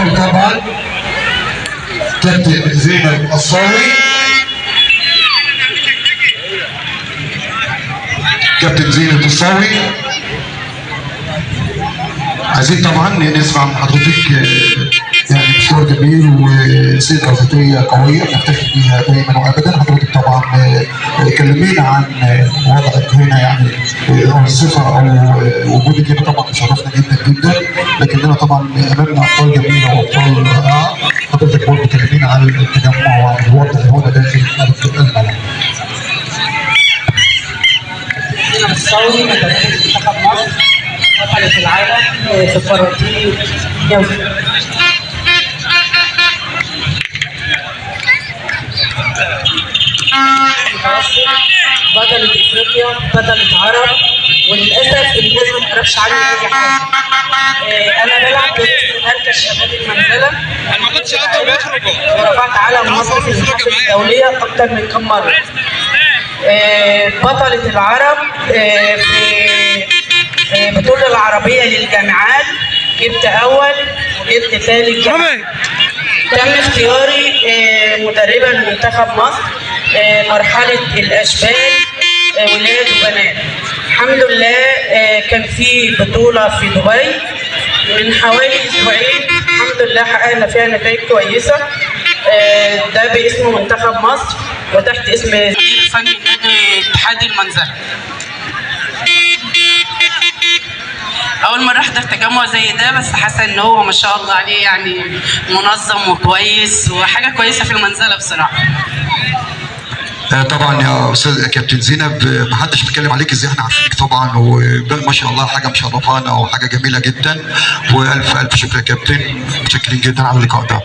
بطل طبعا كابتن زينب الصاوي. كابتن زينب الصاوي، عايزين طبعا نسمع من حضرتك يعني مشوار جميل وسيره ذاتيه قويه نفتخر بيها دايما وابدا. حضرتك طبعا كلمينا عن وضعك هنا، يعني الصفه او وجودك هنا طبعا شرفنا جدا جدا، لكننا طبعا امامنا ابطال جميله وابطال رائعه. حضرتك برضه كلمينا عن التجمع وعن الوضع هنا داخل الملعب. زينب الصاوي مدربة منتخب مصر بطلة العالم في الكاراتيه جوي. بطلة افريقيا، بطلة عرب، وللاسف الناس ما تعرفش عني اي حاجه. انا بلعب بمركز شباب المنزله. انا ما كنتش اقدر بيخرجوا ورفعت علم مصر في المحافل الدوليه اكثر من كم مره. بطلة العرب في البطولة العربية للجامعات، جبت أول وجبت ثالث جامعة. تم اختياري مدربة لمنتخب مصر مرحلة الأشبال ولاد وبنات. الحمد لله كان في بطولة في دبي من حوالي أسبوعين، الحمد لله حققنا فيها نتائج كويسة. ده باسم منتخب مصر وتحت اسم مدير فني نادي اتحاد المنزلة. أول مرة أحضر تجمع زي ده، بس حاسة إن هو ما شاء الله عليه يعني منظم وكويس وحاجة كويسة في المنزلة بصراحة. طبعا يا استاذ كابتن زينب، ما حدش بيتكلم عليك ازاي، احنا عارفينك طبعا وما شاء الله حاجه مشرفانا وحاجه جميله جدا، والف الف شكر يا كابتن، متشكرين جدا على اللقاء ده.